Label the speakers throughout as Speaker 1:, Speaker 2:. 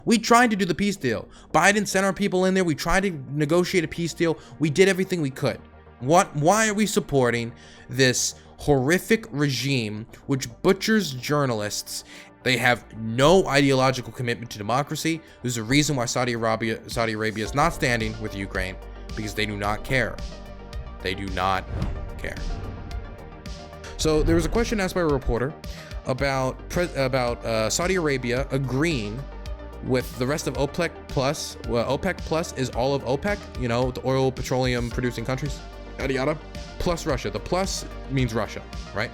Speaker 1: We tried to do the peace deal. Biden sent our people in there. We tried to negotiate a peace deal. We did everything we could. Why are we supporting this horrific regime which butchers journalists? They have no ideological commitment to democracy. There's a reason why Saudi Arabia is not standing with Ukraine, because they do not care. They do not care. So there was a question asked by a reporter about Saudi Arabia agreeing with the rest of OPEC Plus. Well, OPEC Plus is all of OPEC, you know, the oil petroleum producing countries, yada yada, plus Russia. The plus means Russia, right?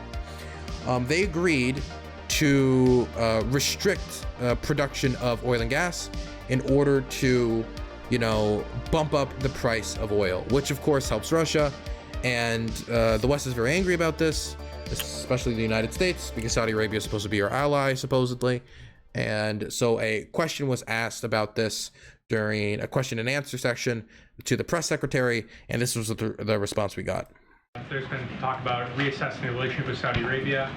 Speaker 1: They agreed to restrict production of oil and gas in order to, you know, bump up the price of oil, which of course helps Russia. And the West is very angry about this, especially the United States, because Saudi Arabia is supposed to be our ally, supposedly. And so a question was asked about this during a question and answer section to the press secretary, and this was the response we got.
Speaker 2: There's been talk about reassessing the relationship with Saudi Arabia.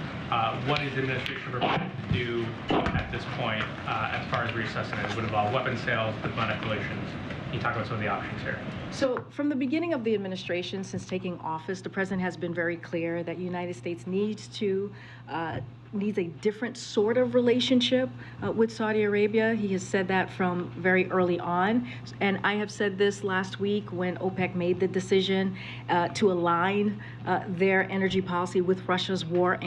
Speaker 2: What is the administration prepared to do at this point as far as reassessing it? It would involve weapons sales, diplomatic relations. Can you talk about some of the options here?
Speaker 3: So from the beginning of the administration, since taking office, the president has been very clear that the United States needs a different sort of relationship with Saudi Arabia. He has said that from very early on. And I have said this last week when OPEC made the decision to align their energy policy with Russia's war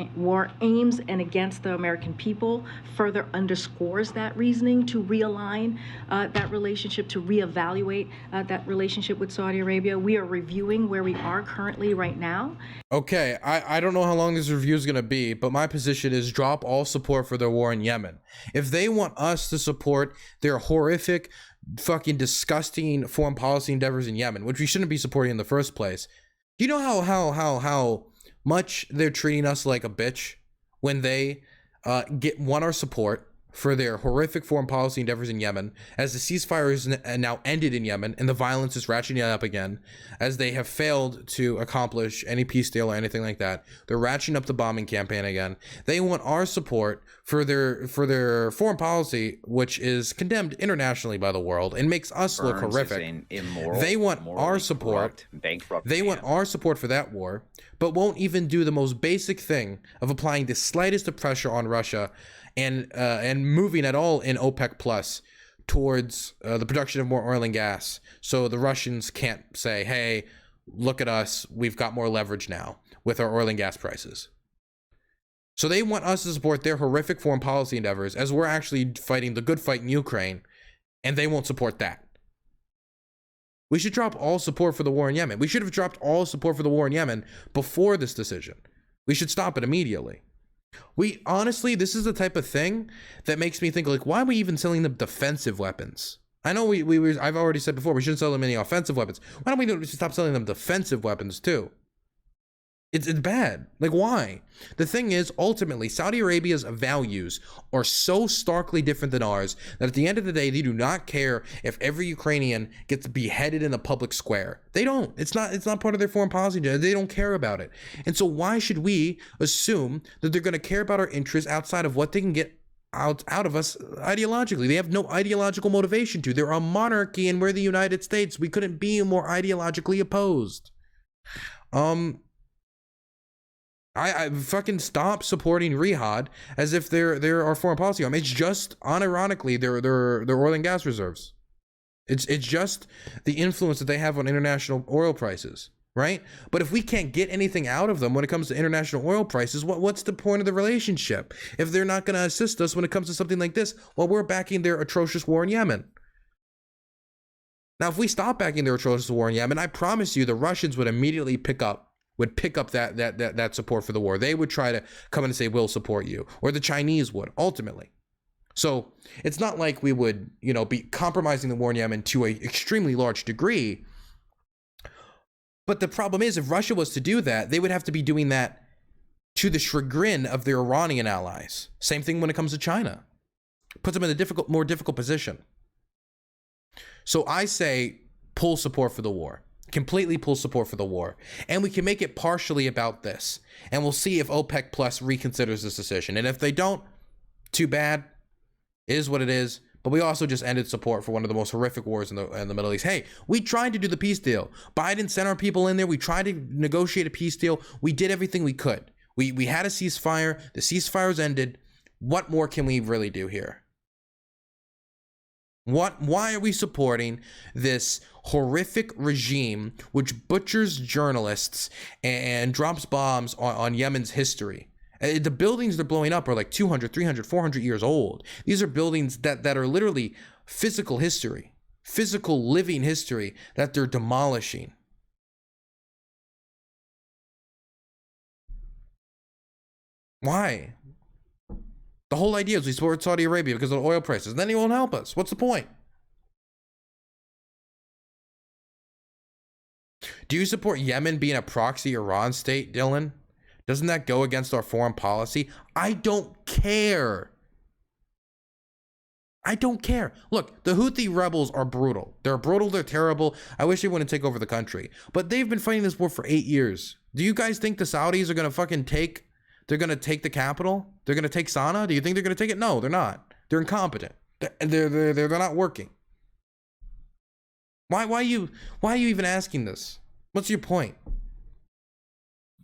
Speaker 3: aims and against the American people, further underscores that reasoning to realign that relationship, to reevaluate that relationship with Saudi Arabia. We are reviewing where we are currently right now.
Speaker 1: Okay, I don't know how long this review is going to be, but my position is drop all support for their war in Yemen. If they want us to support their horrific, fucking disgusting foreign policy endeavors in Yemen, which we shouldn't be supporting in the first place, do you know how much they're treating us like a bitch when they want our support for their horrific foreign policy endeavors in Yemen, as the ceasefire is now ended in Yemen and the violence is ratcheting up again, as they have failed to accomplish any peace deal or anything like that. They're ratcheting up the bombing campaign again. They want our support for their foreign policy, which is condemned internationally by the world and makes us look horrific.
Speaker 4: Immoral,
Speaker 1: they want our support. They want our support for that war, but won't even do the most basic thing of applying the slightest of pressure on Russia and moving at all in OPEC Plus towards the production of more oil and gas, so the Russians can't say, hey, look at us, we've got more leverage now with our oil and gas prices. So they want us to support their horrific foreign policy endeavors as we're actually fighting the good fight in Ukraine, and they won't support that. We should drop all support for the war in Yemen. We should have dropped all support for the war in Yemen before this decision. We should stop it immediately. Honestly, this is the type of thing that makes me think, like, why are we even selling them defensive weapons? I know I've already said before, we shouldn't sell them any offensive weapons. Why don't we stop selling them defensive weapons too? It's bad. Like, why? The thing is, ultimately, Saudi Arabia's values are so starkly different than ours that at the end of the day, they do not care if every Ukrainian gets beheaded in the public square. They don't. It's not part of their foreign policy. They don't care about it. And so why should we assume that they're going to care about our interests outside of what they can get out of us ideologically? They have no ideological motivation to. They're a monarchy, and we're the United States. We couldn't be more ideologically opposed. I fucking stop supporting Riyadh as if they're our foreign policy arm. It's just, unironically, their oil and gas reserves. It's just the influence that they have on international oil prices, right? But if we can't get anything out of them when it comes to international oil prices, what's the point of the relationship? If they're not going to assist us when it comes to something like this, well, we're backing their atrocious war in Yemen. Now, if we stop backing their atrocious war in Yemen, I promise you the Russians would immediately pick up that support for the war. They would try to come in and say, we'll support you, or the Chinese would ultimately. So it's not like we would, be compromising the war in Yemen to an extremely large degree. But the problem is, if Russia was to do that, they would have to be doing that to the chagrin of their Iranian allies. Same thing when it comes to China. Puts them in a more difficult position. So I say, pull support for the war. Completely pull support for the war. And we can make it partially about this. And we'll see if OPEC Plus reconsiders this decision. And if they don't, too bad. It is what it is. but we also just ended support for one of the most horrific wars in the Middle East. Hey, we tried to do the peace deal. Biden sent our people in there. We tried to negotiate a peace deal. We did everything we could. We had a ceasefire. The ceasefire's ended. What more can we really do here? Why are we supporting this horrific regime which butchers journalists and drops bombs on Yemen's history? The buildings they're blowing up are like 200, 300, 400 years old. These are buildings that are literally physical history, physical living history that they're demolishing. Why? The whole idea is we support Saudi Arabia because of the oil prices. And then he won't help us. What's the point? Do you support Yemen being a proxy Iran state, Dylan? Doesn't that go against our foreign policy? I don't care. I don't care. Look, the Houthi rebels are brutal. They're brutal. They're terrible. I wish they wouldn't take over the country. But they've been fighting this war for 8 years. Do you guys think the Saudis are going to fucking take... They're going to take the capital? They're going to take Sana'a? Do you think they're going to take it? No, they're not. They're incompetent. They're not working. Why are you even asking this? What's your point?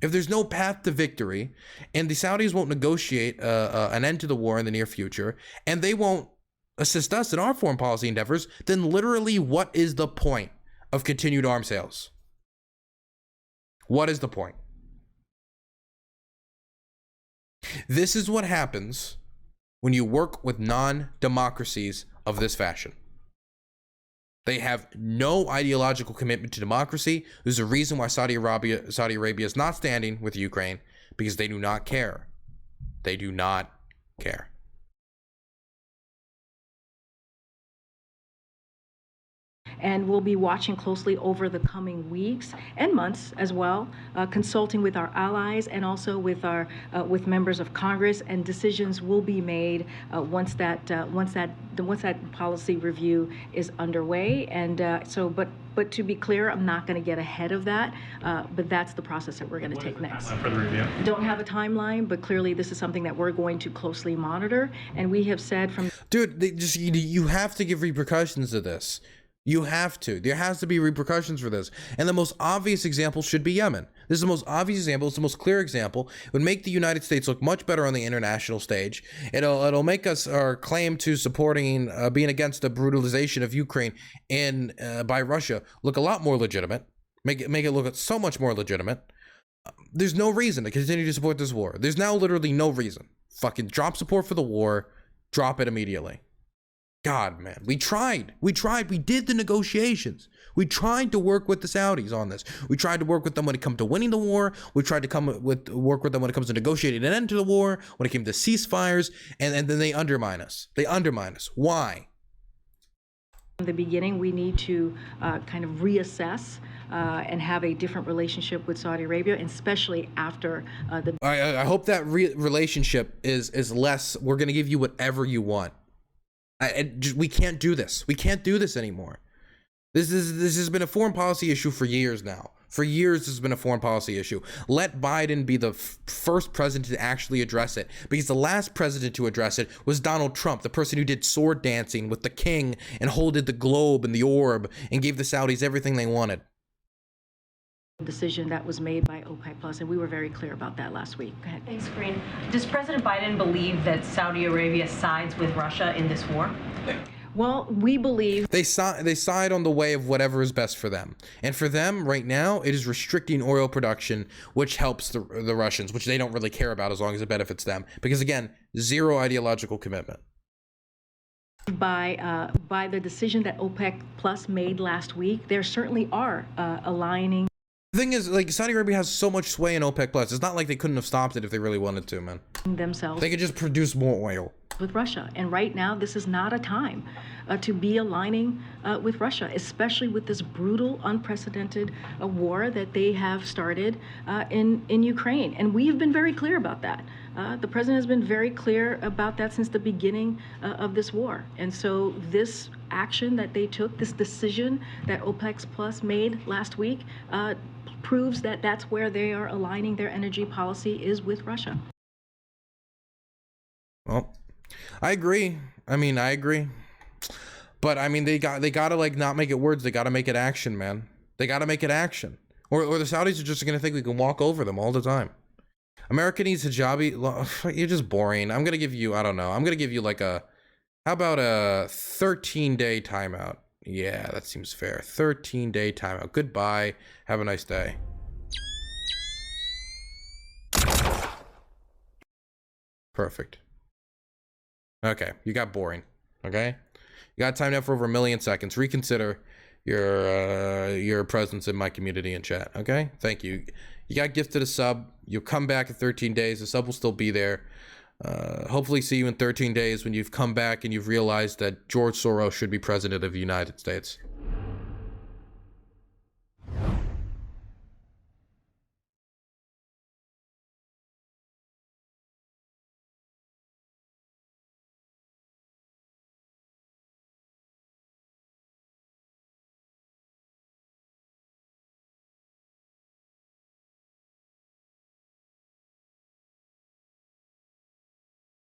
Speaker 1: If there's no path to victory, and the Saudis won't negotiate an end to the war in the near future, and they won't assist us in our foreign policy endeavors, then literally what is the point of continued arms sales? What is the point? This is what happens when you work with non-democracies of this fashion. They have no ideological commitment to democracy. There's a reason why Saudi Arabia is not standing with Ukraine, because they do not care. They do not care.
Speaker 3: And we'll be watching closely over the coming weeks and months as well, consulting with our allies and also with with members of Congress. And decisions will be made once that policy review is underway. And but to be clear, I'm not going to get ahead of that. But that's the process that we're going to take next.
Speaker 2: For the review?
Speaker 3: Don't have a timeline, but clearly this is something that we're going to closely monitor. And we have said from
Speaker 1: you have to give repercussions to this. You have to. There has to be repercussions for this. And the most obvious example should be Yemen. This is the most obvious example. It's the most clear example. It would make the United States look much better on the international stage. It'll make us our claim to supporting being against the brutalization of Ukraine by Russia look a lot more legitimate. Make it look so much more legitimate. There's no reason to continue to support this war. There's now literally no reason. Fucking drop support for the war. Drop it immediately. God, man, we tried. We did the negotiations. We tried to work with the Saudis on this. We tried to work with them when it comes to winning the war. We tried to work with them when it comes to negotiating an end to the war, when it came to ceasefires, and then they undermine us. They undermine us. Why?
Speaker 3: From the beginning, we need to kind of reassess and have a different relationship with Saudi Arabia, and especially after the...
Speaker 1: I hope that relationship is less, we're going to give you whatever you want. We can't do this. We can't do this anymore. This has been a foreign policy issue for years now. For years, this has been a foreign policy issue. Let Biden be the first president to actually address it, because the last president to address it was Donald Trump, the person who did sword dancing with the king and holded the globe and the orb and gave the Saudis everything they wanted.
Speaker 3: Decision that was made by OPEC Plus, and we were very clear about that last week. Go ahead.
Speaker 4: Thanks, Karine. Does President Biden believe that Saudi Arabia sides with Russia in this war?
Speaker 3: Well, we believe
Speaker 1: they side on the way of whatever is best for them. And for them right now, it is restricting oil production, which helps the Russians, which they don't really care about as long as it benefits them. Because again, zero ideological commitment.
Speaker 3: By the decision that OPEC Plus made last week, there certainly are aligning.
Speaker 1: The thing is, like, Saudi Arabia has so much sway in OPEC Plus. It's not like they couldn't have stopped it if they really wanted to, man.
Speaker 3: Themselves.
Speaker 1: They could just produce more oil.
Speaker 3: With Russia. And right now, this is not a time to be aligning with Russia, especially with this brutal, unprecedented war that they have started in Ukraine. And we have been very clear about that. The president has been very clear about that since the beginning of this war. And so this action that they took, this decision that OPEC Plus made last week, proves that that's where they are aligning their energy policy is with Russia.
Speaker 1: Well, I agree. I mean, I agree. But I mean, they gotta like not make it words. They gotta make it action, man. They gotta make it action. Or the Saudis are just gonna think we can walk over them all the time. America needs hijabi. You're just boring. I'm gonna give you, I don't know. I'm gonna give you like how about a 13-day timeout? Yeah, that seems fair. 13-day timeout. Goodbye. Have a nice day. Perfect. Okay, you got boring. Okay, you got time now for over 1 million seconds. Reconsider your presence in my community and chat. Okay, thank you. You got gifted a sub. You'll come back in 13 days. The sub will still be there. Hopefully see you in 13 days when you've come back and you've realized that George Soros should be president of the United States.